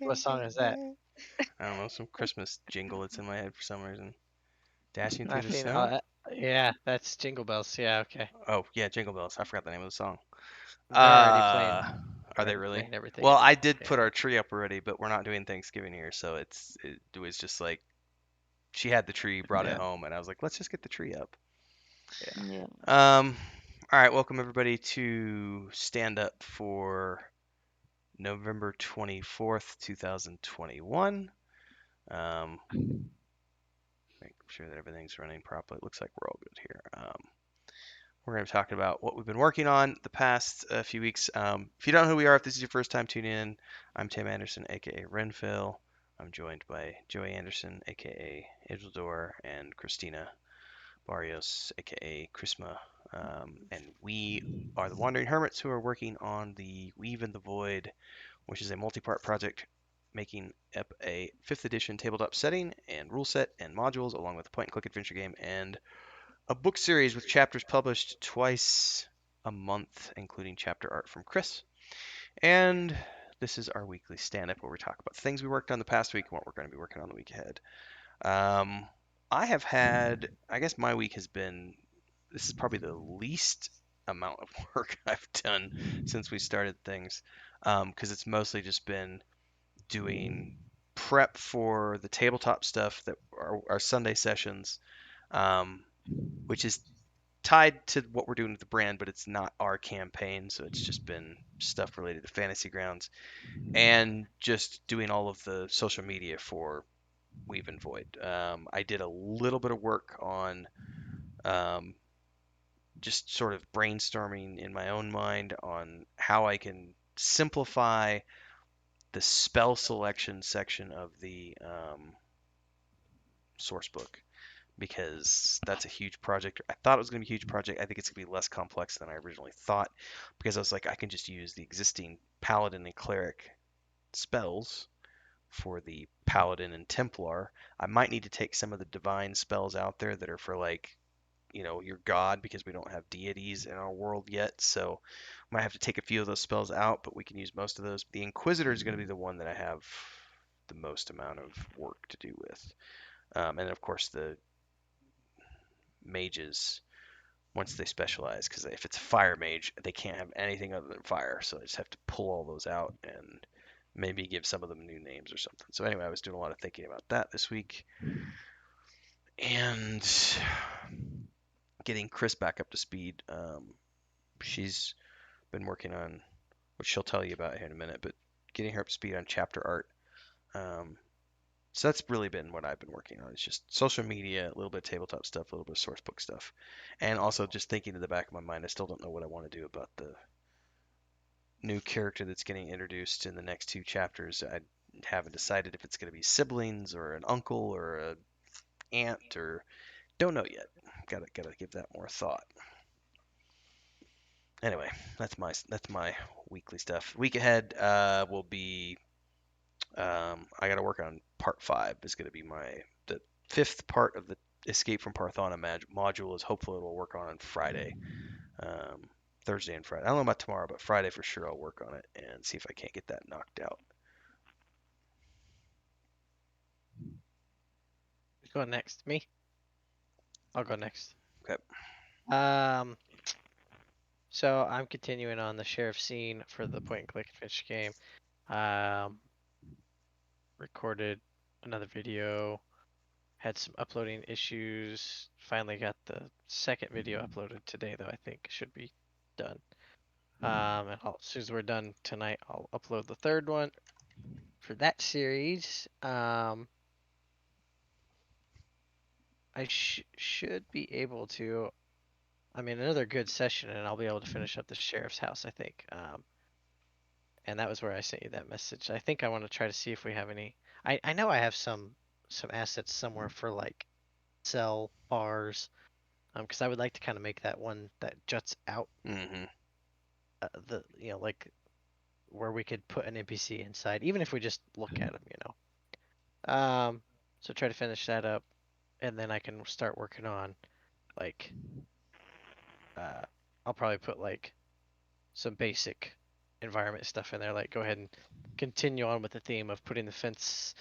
What song is that? I don't know, some Christmas jingle that's in my head for some reason. Dashing I through the think, snow? yeah, that's Jingle Bells. Yeah, okay. Oh, yeah, Jingle Bells. I forgot the name of the song. They're Uh, are they already really? playing everything Well, in the, I did put yeah. our tree up already, but we're not doing Thanksgiving here, so it was just like she had the tree, brought it Yeah, home, and I was like, let's just get the tree up. yeah. Yeah. All right, welcome everybody to Stand Up for November 24th, 2021. Um, make sure that everything's running properly. It looks like we're all good here. We're going to be talking about what we've been working on the past few weeks. If you don't know who we are, if this is your first time tuning in, I'm Tim Anderson, aka Renfill. I'm joined by Joey Anderson, aka Isildur, and Christina Barrios, aka Chrisma. And we are the Wandering Hermits who are working on the Weave in the Void, which is a multi-part project making up a 5th edition tabletop setting and rule set and modules, along with a point-and-click adventure game and a book series with chapters published twice a month, including chapter art from Chris. And this is our weekly stand-up where we talk about things we worked on the past week and what we're going to be working on the week ahead. Um, I have had, I guess my week has been, this is probably the least amount of work I've done since we started things, because it's mostly just been doing prep for the tabletop stuff that are our Sunday sessions, um, which is tied to what we're doing with the brand, but it's not our campaign, so it's just been stuff related to Fantasy Grounds and just doing all of the social media for Weave and Void. I did a little bit of work on um, just sort of brainstorming in my own mind on how I can simplify the spell selection section of the source book because that's a huge project. I thought it was going to be a huge project. I think it's going to be less complex than I originally thought because I was like, I can just use the existing Paladin and Cleric spells for the Paladin and Templar. I might need to take some of the divine spells out there that are for like, your god because we don't have deities in our world yet. So I might have to take a few of those spells out, but we can use most of those. The Inquisitor is going to be the one that I have the most amount of work to do with. And of course, the mages once they specialize, because if it's a fire mage, they can't have anything other than fire. So I just have to pull all those out and maybe give some of them new names or something. So anyway, I was doing a lot of thinking about that this week and getting Chris back up to speed. She's been working on, which she'll tell you about here in a minute, but getting her up to speed on chapter art. Um, so that's really been what I've been working on. It's just social media, a little bit of tabletop stuff, a little bit of source book stuff, and also just thinking in the back of my mind. I still don't know what I want to do about the new character that's getting introduced in the next two chapters. I haven't decided if it's going to be siblings or an uncle or a aunt or don't know yet. Gotta give that more thought. Anyway, that's my weekly stuff. Week ahead will be I got to work on part 5. Is going to be the 5th part of the Escape from Parthana module. Is hopefully it'll work on Friday, um, Thursday and Friday. I don't know about tomorrow, but Friday for sure I'll work on it and see if I can't get that knocked out. Who's going next? Me? I'll go next. Okay. Um, so I'm continuing on the sheriff scene for the point and click adventure game. Um, recorded another video, had some uploading issues. Finally got the second video uploaded today, though I think it should be done. And as soon as we're done tonight, I'll upload the third one for that series. I should be able to. I mean, another good session, and I'll be able to finish up the sheriff's house, I think. And that was where I sent you that message. I think I want to try to see if we have any. I know I have some assets somewhere for like cell bars, because I would like to kind of make that one that juts out, Mm-hmm. the like where we could put an NPC inside, even if we just look at them. So try to finish that up, and then I can start working on like uh I'll probably put like some basic environment stuff in there. Like go ahead and continue on with the theme of putting the fence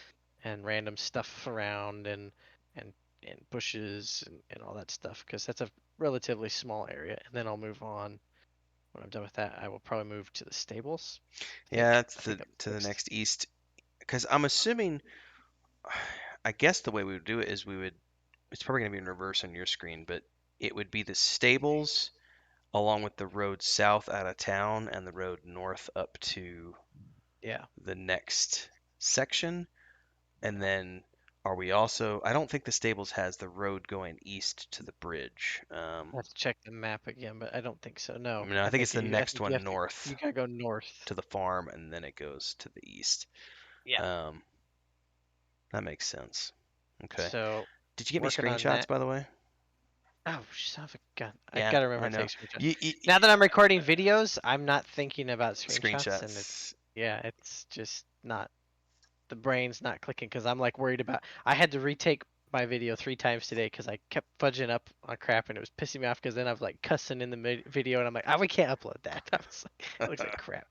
and random stuff around and and bushes and all that stuff because that's a relatively small area. And then I'll move on. When I'm done with that, I will probably move to the stables. I Yeah, think that's I think that to was the next. next east. Because I'm assuming, I guess the way we would do it is we would. It's probably going to be in reverse on your screen, but it would be the stables along with the road south out of town and the road north up to Yeah, the next section. And then are we also? I don't think the stables has the road going east to the bridge. I have to check the map again, but I don't think so. No, No, I think it's the I next think you one have to north you gotta go north. to the farm, and then it goes to the east. Yeah. Um, that makes sense. Okay. So Did you get me working on screenshots, that. by the way? Oh, son of a gun! I Yeah, gotta I remember to know. take screenshots. You Now that I'm recording videos, I'm not thinking about screenshots, and screenshots. it's yeah, it's just not the brain's not clicking because I'm like worried about. I had to retake my video 3 times today because I kept fudging up on crap and it was pissing me off because then I was like cussing in the video and I'm like, oh, we can't upload that. I was like, it looks like crap.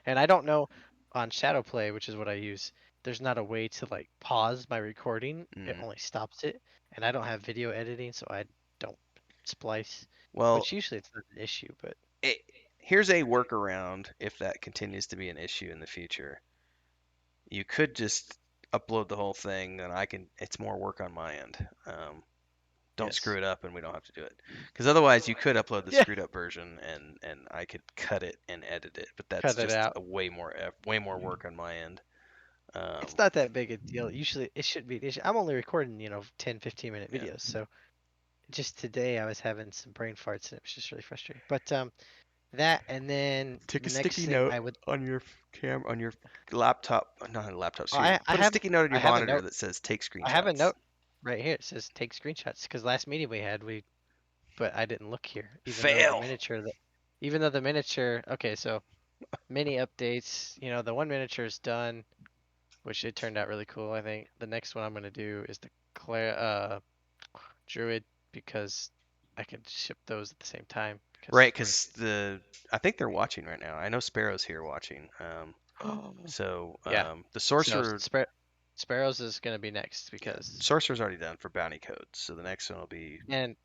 And I don't know on Shadowplay, which is what I use. There's not a way to like pause my recording. It Mm. only stops it, and I don't have video editing, so I don't splice. Well, Which usually it's not an issue, but it, here's a workaround if that continues to be an issue in the future. You could just upload the whole thing, and I can. It's more work on my end. Don't screw yes, it up, and we don't have to do it. Because otherwise, you could upload the yeah, screwed up version, and I could cut it and edit it. But that's cut it just out. a way more work on my end. It's Um, not that big a deal. Usually it should be an issue. I'm only recording, 10, 15-minute yeah. videos. So just today I was having some brain farts and it was just really frustrating. But that and then Take the a next sticky thing note I would on your camera, on your laptop, not a laptop, oh, excuse me. I Put a have sticky note on I your have a monitor note. that says take I have a screenshots. note right here. It says take screenshots because last meeting we had but I didn't look here Fail. even though the miniature okay, so mini updates, the one miniature is done, which it turned out really cool, I think. The next one I'm gonna do is the Druid because I can ship those at the same time Right, because because I think they're watching right now. I know Sparrow's here watching. yeah. The So sorcerer, Sparrows is gonna be next yeah, because sorcerer's already done for bounty codes. So the next one will be and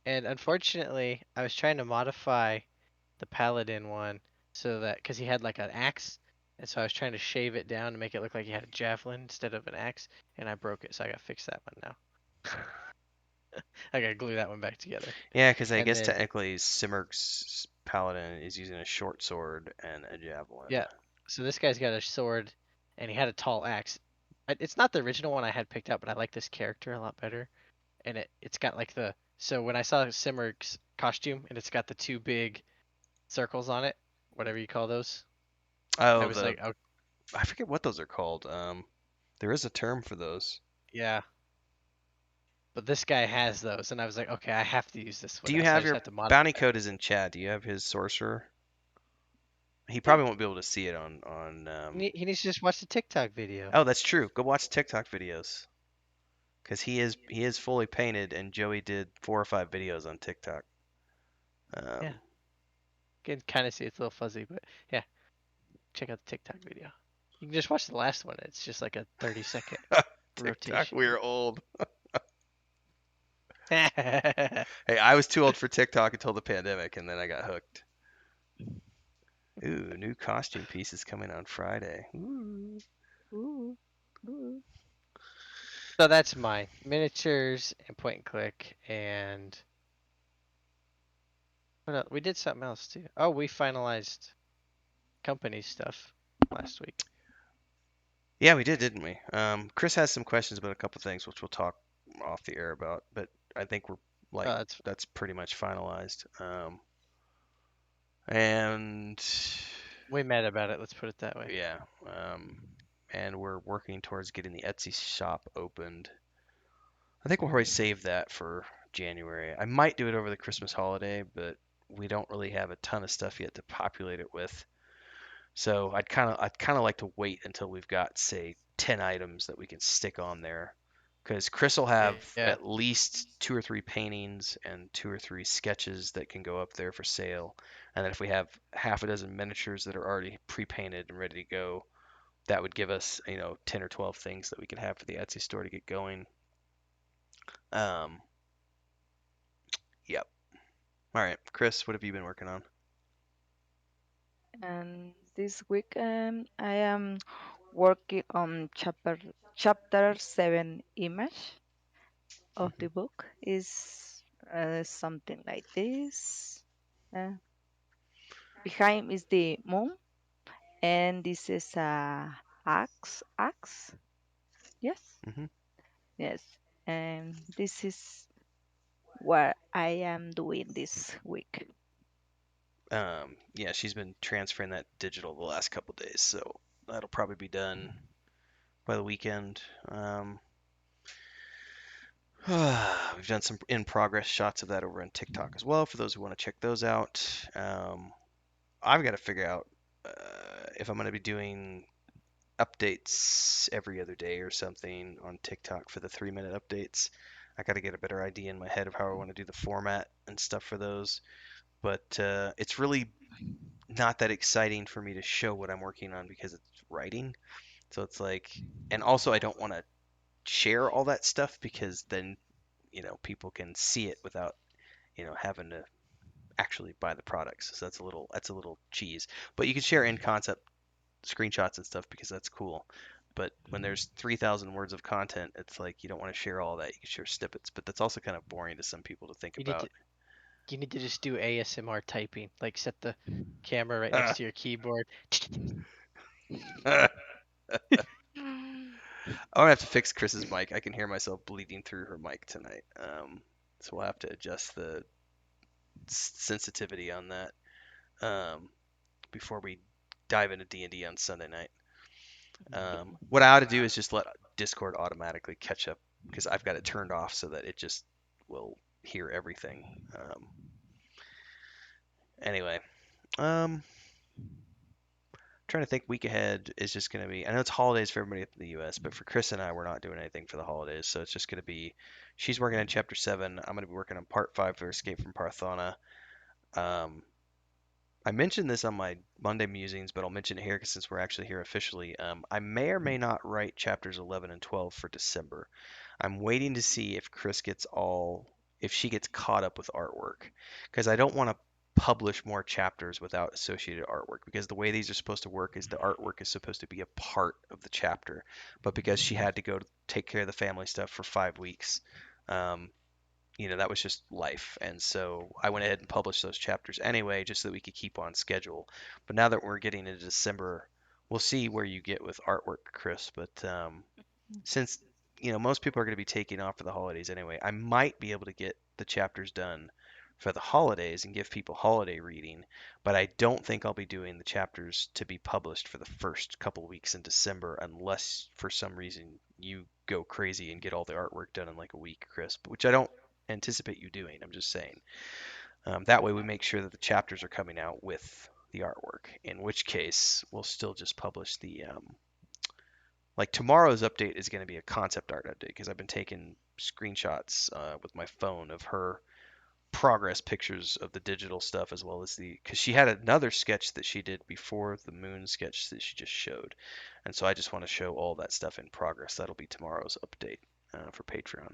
and unfortunately I was trying to modify the paladin one so that because he had like an axe and so I was trying to shave it down to make it look like he had a javelin instead of an axe and I broke it so I gotta fix that one now. I gotta glue that one back together. yeah, because I And guess then technically Simurg's paladin is using a short sword and a javelin. yeah, so this guy's got a sword and he had a tall axe. It's not the original one I had picked up, but I like this character a lot better. And it's got like the so when I saw Simmerg's costume and it's got the two big circles on it, whatever you call those, I Oh, was the like, oh I forget what those are called. There is a term for those. yeah. But this guy has those, and I was like, okay, I have to use this Do one you now, so I have just your have to modify bounty it. code is in chat? Do you have his sorcerer? He Yeah, probably won't be able to see it on. he needs to just watch the TikTok video. Oh, that's true. Go watch TikTok videos because he is fully painted, and Joey did 4 or 5 videos on TikTok. Yeah, Um, you can kind of see it's a little fuzzy, but yeah, check out the TikTok video. You can just watch the last one. It's just like a 30-second TikTok, rotation. we're old. Ooh, Hey, I was too old for TikTok until the pandemic, and then I got hooked. Ooh, new costume pieces coming on Friday. Ooh. ooh. So that's mine. Miniatures and point and click and what else? We did something else too. Oh, we finalized company stuff last week. Yeah, we did, didn't we? Chris has some questions about a couple things, which we'll talk off the air about, but I think we're like That's that's pretty much finalized. And we met about it. Let's put it that way. yeah, um, and we're working towards getting the Etsy shop opened. I think we'll probably save that for January. I might do it over the Christmas holiday, but we don't really have a ton of stuff yet to populate it with. So I'd kind of like to wait until we've got say 10 items that we can stick on there because Chris will have Yeah. at least two or three paintings and two or three sketches that can go up there for sale. And then if we have half a dozen miniatures that are already pre-painted and ready to go, that would give us, 10 or 12 things that we could have for the Etsy store to get going. Um, yep. All right, Chris, what have you been working on? And this week I am working on chapter 7 image of Hmm. the book is something like this. Uh, Behind is the moon, and this is a axe. Yes, Hmm. yes. And this is what I am doing this week. Yeah, she's been transferring that digital the last couple days, so that'll probably be done by the weekend. We've done some in progress shots of that over on TikTok as well for those who want to check those out. I've got to figure out if I'm going to be doing updates every other day or something on TikTok for the 3 minute updates. I got to get a better idea in my head of how I want to do the format and stuff for those. But it's really not that exciting for me to show what I'm working on because it's writing. So it's like, and also I don't want to share all that stuff because then, people can see it without, having to actually buy the products. So that's a little cheese. But you can share in concept screenshots and stuff because that's cool. But when there's 3,000 words of content, it's like you don't want to share all that. You can share snippets, but that's also kind of boring to some people to think You need about. to you need to just do ASMR typing. Like set the camera right next to your keyboard. I'm gonna have to fix Chris's mic. I can hear myself bleeding through her mic tonight. So we'll have to adjust the sensitivity on that before we dive into D&D on Sunday night. What I ought to do is just let Discord automatically catch up because I've got it turned off so that it just will hear everything. Anyway, um, trying to think week ahead is just going to be, I know it's holidays for everybody in the US, but for Chris and I, we're not doing anything for the holidays. So it's just going to be, she's working on chapter 7. I'm going to be working on part 5 for Escape from Parthona. Um, I mentioned this on my Monday musings, but I'll mention it here because since we're actually here officially, I may or may not write chapters 11 and 12 for December. I'm waiting to see if she gets caught up with artwork, because I don't want to publish more chapters without associated artwork, because the way these are supposed to work is the artwork is supposed to be a part of the chapter, but because she had to go to take care of the family stuff for 5 weeks, um, that was just life. And so I went ahead and published those chapters anyway, just so that we could keep on schedule. But now that we're getting into December, we'll see where you get with artwork, Chris. But since most people are going to be taking off for the holidays anyway, I might be able to get the chapters done for the holidays and give people holiday reading, but I don't think I'll be doing the chapters to be published for the first couple weeks in December unless for some reason you go crazy and get all the artwork done in like a week, Chris, which I don't anticipate you doing. I'm just saying. That way we make sure that the chapters are coming out with the artwork, in which case we'll still just publish the like tomorrow's update is going to be a concept art update because I've been taking screenshots with my phone of her progress pictures of the digital stuff as well as because she had another sketch that she did before the moon sketch that she just showed, and so I just want to show all that stuff in progress. That'll be tomorrow's update for Patreon.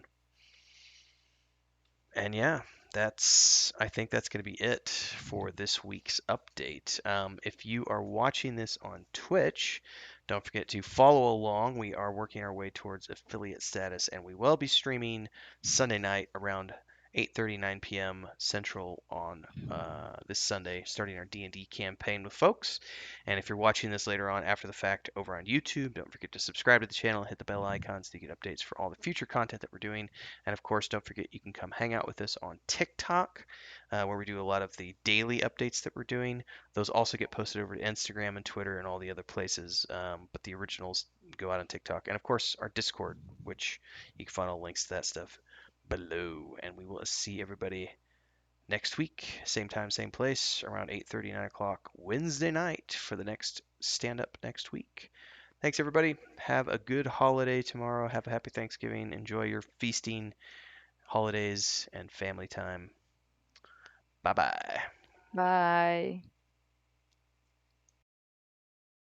And yeah, I think that's going to be it for this week's update. If you are watching this on Twitch, don't forget to follow along. We are working our way towards affiliate status, and we will be streaming Sunday night around 8:30 9 p.m. Central on this Sunday, starting our D&D campaign with folks. And if you're watching this later on after the fact over on YouTube, don't forget to subscribe to the channel, hit the bell icons to get updates for all the future content that we're doing. And of course, don't forget you can come hang out with us on TikTok, where we do a lot of the daily updates that we're doing. Those also get posted over to Instagram and Twitter and all the other places, but the originals go out on TikTok. And of course, our Discord, which you can find all links to that stuff below. And we will see everybody next week, same time, same place, around 8:30, 9 o'clock Wednesday night for the next stand up next week. Thanks, everybody. Have a good holiday tomorrow. Have a happy Thanksgiving. Enjoy your feasting, holidays, and family time. Bye bye. Bye.